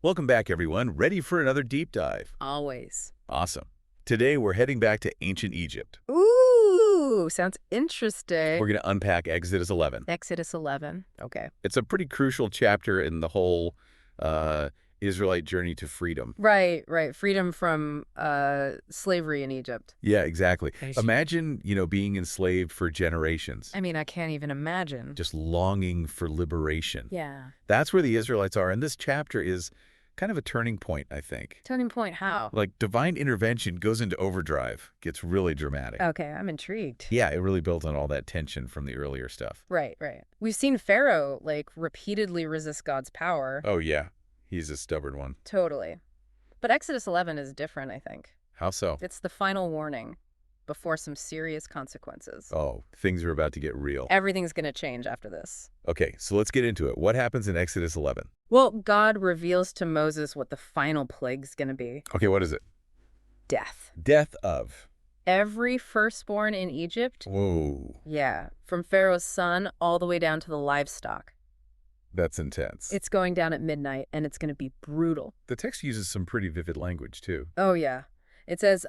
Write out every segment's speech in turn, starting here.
Welcome back, everyone. Ready for another deep dive? Always. Awesome. Today, we're heading back to ancient Egypt. Ooh, sounds We're interesting. going to unpack Exodus 11. Exodus 11. Okay. It's a pretty crucial chapter in the whole uh, Israelite journey to freedom. Right, right. Freedom from slavery in Egypt. Yeah, exactly. Nice. Imagine, being enslaved for generations, I mean, I can't even imagine. just longing for liberation. Yeah. That's where the Israelites are, and this chapter is kind of a turning point, I think. Turning point, how? Like, divine intervention goes into overdrive, gets really dramatic. Okay, I'm intrigued. Yeah, it really built on all that tension from the earlier stuff. Right, right. We've seen Pharaoh, repeatedly resist God's power. Oh, yeah. He's a stubborn one. Totally. But Exodus 11 is different, I think. How so? It's the final warning before some serious consequences. Oh, things are about to get real. Everything's going to change after this. Okay, so let's get into it. What happens in Exodus 11? Well, God reveals to Moses what the final plague's going to be. Okay, what is it? Death. Death of. Every firstborn in Egypt, Whoa, yeah, from Pharaoh's son all the way down to the livestock. that's intense. It's going down at midnight, and it's going to be brutal. The text uses some pretty vivid language, too. Oh, yeah. It says,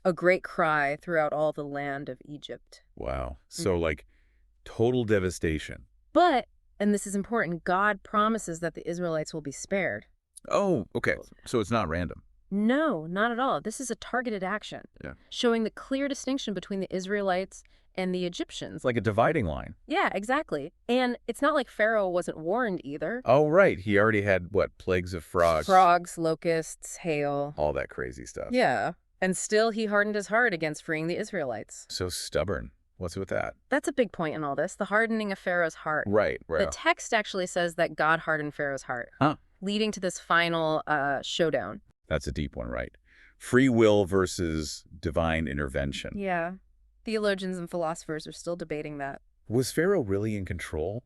a great cry throughout all the land of Egypt. Wow. So, like, total devastation. But, and this is important, God promises that the Israelites will be spared. Oh, okay. So it's not random. No, not at all. This is a targeted action, Yeah. showing the clear distinction between the Israelites and the Egyptians. It's like a dividing line. Yeah, exactly. And it's not like Pharaoh wasn't warned either. Oh, right. He already had, what, plagues of frogs? Frogs, locusts, hail. All that crazy stuff. Yeah. And still he hardened his heart against freeing the Israelites. So stubborn. What's with that? That's a big point in all this, the hardening of Pharaoh's heart. Right, The text actually says that God hardened Pharaoh's heart, Huh. leading to this final showdown. That's a deep one, right? Free will versus divine intervention. Yeah. Theologians and philosophers are still debating that. Was Pharaoh really in control?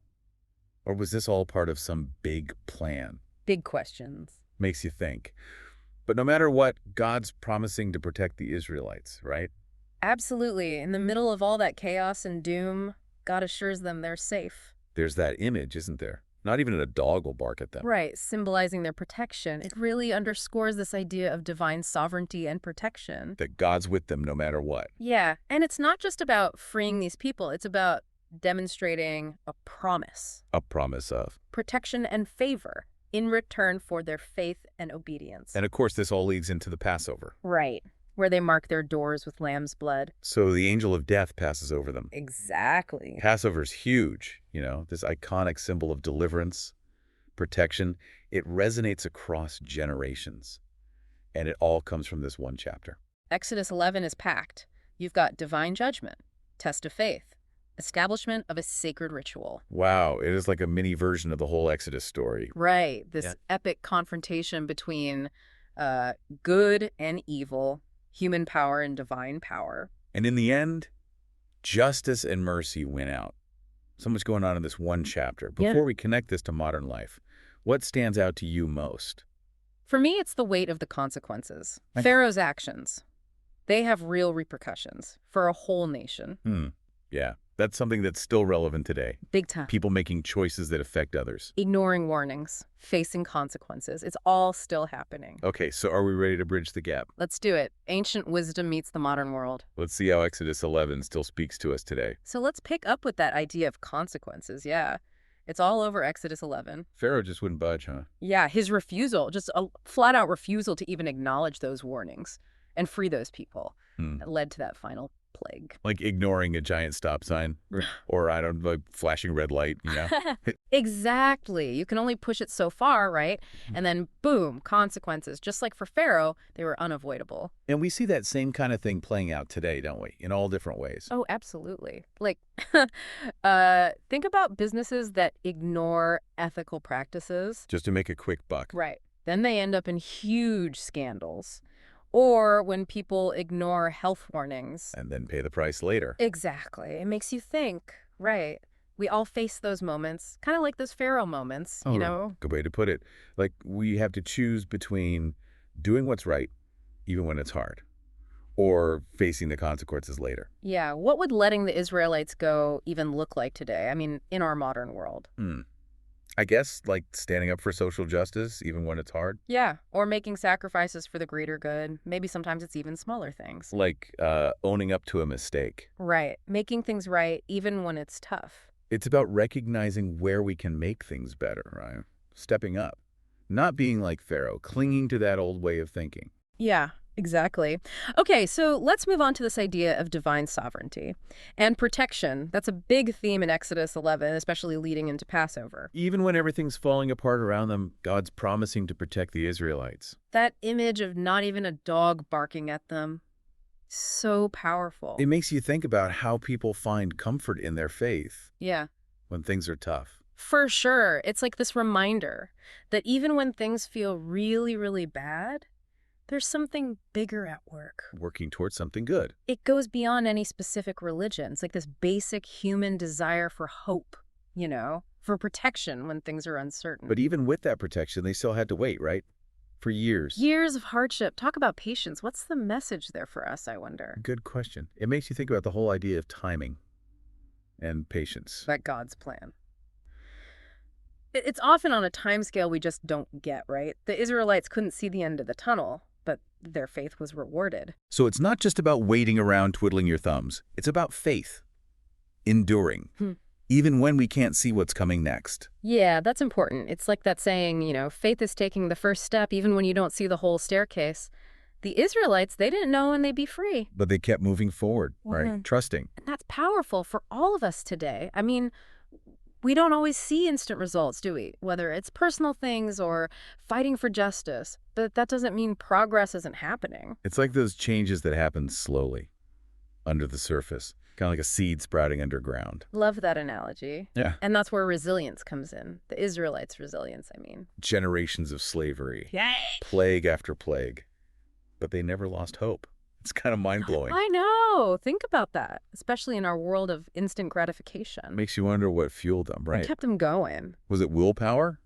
Or was this all part of some big plan? Big questions. Makes you think. But no matter what, God's promising to protect the Israelites, right? Absolutely. In the middle of all that chaos and doom, God assures them they're safe. There's that image, isn't there? Not even a dog will bark at them. Right, symbolizing their protection. It really underscores this idea of divine sovereignty and protection. That God's with them no matter what. Yeah, and it's not just about freeing these people. It's about demonstrating a promise. A promise of. Protection and favor in return for their faith and obedience. And of course, this all leads into the Passover. Right, where they mark their doors with lamb's blood. So the angel of death passes over them. Exactly. Passover's huge, this iconic symbol of deliverance, protection. It resonates across generations. And it all comes from this one chapter. Exodus 11 is packed. You've got divine judgment, test of faith, establishment of a sacred ritual. Wow, it is like a mini version of the whole Exodus story. Right, this Yeah. epic confrontation between good and evil, human power and divine power. And in the end, justice and mercy win out. So much going on in this one chapter. Yeah. Before we connect this to modern life, what stands out to you most? For me, it's the weight of the consequences. Right. Pharaoh's actions, they have real repercussions for a whole nation. Yeah, that's something that's still relevant today. Big time. People making choices that affect others. Ignoring warnings, facing consequences. It's all still happening. Okay, so are we ready to bridge the gap? Let's do it. Ancient wisdom meets the modern world. Let's see how Exodus 11 still speaks to us today. So let's pick up with that idea of consequences. Yeah. It's all over Exodus 11. Pharaoh just wouldn't budge, huh? Yeah, his refusal, just a flat-out refusal to even acknowledge those warnings and free those people led to that final plague. Like ignoring a giant stop sign or I don't know, like flashing red light, Exactly. You can only push it so far, right? And then, boom, consequences. Just like for Pharaoh, they were unavoidable. And we see that same kind of thing playing out today, don't we? In all different ways. Oh, absolutely. Think about businesses that ignore ethical practices. Just to make a quick buck. Right. Then they end up in huge scandals. Or when people ignore health warnings. And then pay the price later. Exactly. It makes you think, right? We all face those moments, kind of like those Pharaoh moments, you know? Good way to put it. Like we have to choose between doing what's right, even when it's hard, or facing the consequences later. Yeah. What would letting the Israelites go even look like today? I mean, in our modern world. I guess, like standing up for social justice, even when it's hard. Yeah, or making sacrifices for the greater good. Maybe sometimes it's even smaller things. Like owning up to a mistake. Right, making things right even when it's tough. It's about recognizing where we can make things better, right? Stepping up. Not being like Pharaoh, clinging to that old way of thinking. Yeah, exactly. Okay, so let's move on to this idea of divine sovereignty and protection. That's a big theme in Exodus 11, especially leading into Passover. Even when everything's falling apart around them, God's promising to protect the Israelites. That image of not even a dog barking at them, so It powerful. makes you think about how people find comfort in their faith Yeah, when things are tough. for sure. It's like this reminder that even when things feel really, really bad, there's something bigger at work. Working towards something good. It goes beyond any specific religion. It's like this basic human desire for hope, for protection when things are uncertain. But even with that protection, they still had to wait, right? For years. Years of hardship. Talk about patience. What's the message there for us, I wonder? Good question. It makes you think about the whole idea of timing and patience. That God's plan. It's often on a timescale we just don't get, right? The Israelites couldn't see the end of the tunnel, but their faith was rewarded. So it's not just about waiting around twiddling your thumbs. It's about faith, enduring, Hmm. even when we can't see what's coming next. Yeah, that's important. It's like that saying, faith is taking the first step even when you don't see the whole staircase. The Israelites, they didn't know when they'd be free. But they kept moving forward, right? Mhm. Trusting. And that's powerful for all of us today. I mean, we don't always see instant results, do we? Whether it's personal things or fighting for justice. But that doesn't mean progress isn't happening. It's like those changes that happen slowly, under the surface, kind of like a seed sprouting underground. Love that analogy. Yeah. And that's where resilience comes in. The Israelites' resilience, I mean. Generations of slavery, Yay! plague after plague, but they never lost hope. It's kind of mind-blowing. I know. Think about that, especially in our world of instant gratification. Makes you wonder what fueled them, What right? kept them going? Was it willpower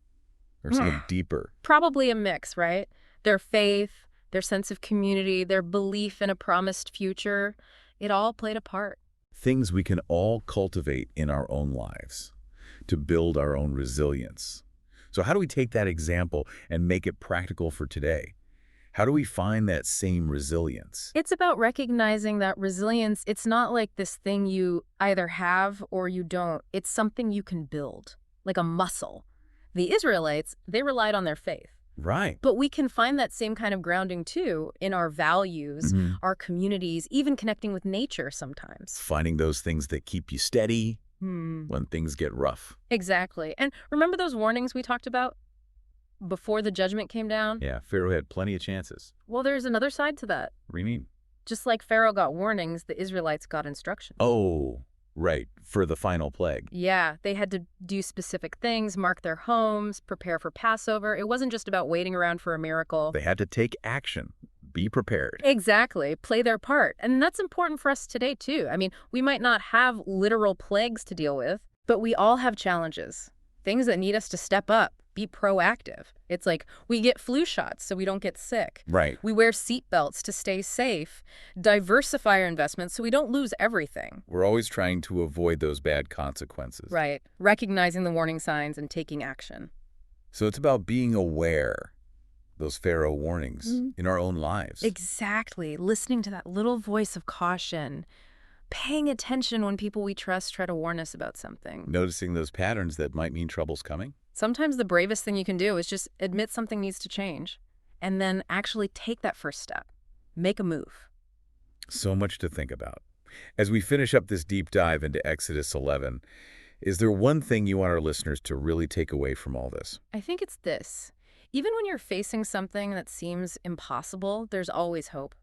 or something deeper? Probably a mix, right? Their faith, their sense of community, their belief in a promised future, it all played a part. Things we can all cultivate in our own lives to build our own resilience. So how do we take that example and make it practical for today? How do we find that same resilience? It's about recognizing that resilience, it's not like this thing you either have or you don't. It's something you can build, like a muscle. The Israelites, they relied on their faith. Right. But we can find that same kind of grounding, too, in our values, our communities, even connecting with nature sometimes. Finding those things that keep you steady Hmm. when things get rough. Exactly. And remember those warnings we talked about before the judgment came down? Yeah, Pharaoh had plenty of chances. Well, there's another side to that. What do you mean? Just like Pharaoh got warnings, the Israelites got instructions. Oh, right, for the final plague. Yeah, they had to do specific things, mark their homes, prepare for Passover. It wasn't just about waiting around for a miracle. They had to take action. Be prepared. Exactly, play their part. And that's important for us today, too. I mean, we might not have literal plagues to deal with, but we all have challenges, things that need us to step up, be proactive. It's like we get flu shots so we don't get sick. Right. We wear seatbelts to stay safe, diversify our investments so we don't lose everything. We're always trying to avoid those bad consequences. Right, recognizing the warning signs and taking action. So it's about being aware, those Pharaoh warnings, in our own lives. Exactly, listening to that little voice of caution, paying attention when people we trust try to warn us about something. Noticing those patterns that might mean trouble's coming. Sometimes the bravest thing you can do is just admit something needs to change and then actually take that first step. Make a move. So much to think about. As we finish up this deep dive into Exodus 11, is there one thing you want our listeners to really take away from all this? I think it's this. Even when you're facing something that seems impossible, there's always hope.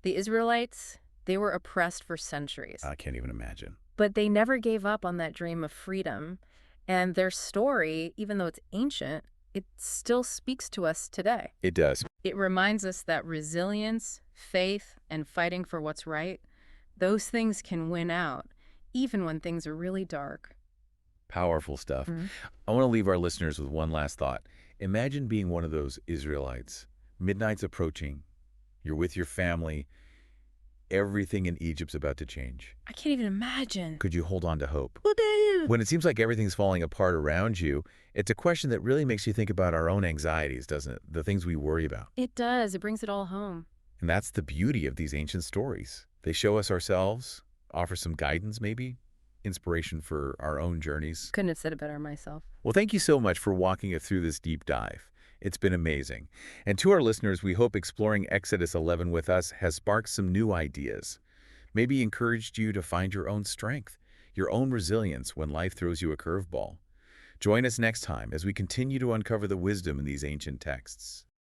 The Israelites, they were oppressed for centuries, I can't even imagine. but they never gave up on that dream of freedom. And their story, even though it's ancient, it still speaks to us today. It does. It reminds us that resilience, faith, and fighting for what's right, those things can win out, even when things are really dark. Powerful stuff. Mhm. I want to leave our listeners with one last thought. Imagine being one of those Israelites. Midnight's approaching. You're with your family. everything in Egypt's about to change? I can't even imagine. Could you hold on to hope? Whoopee! When it seems like everything's falling apart around you, it's a question that really makes you think about our own anxieties, doesn't it? The things we worry about. It does. It brings it all home. And that's the beauty of these ancient stories. They show us ourselves, offer some guidance maybe, inspiration for our own journeys. Couldn't have said it better myself. Well, thank you so much for walking us through this deep dive. It's been amazing. And to our listeners, we hope exploring Exodus 11 with us has sparked some new ideas. Maybe encouraged you to find your own strength, your own resilience when life throws you a curveball. Join us next time as we continue to uncover the wisdom in these ancient texts.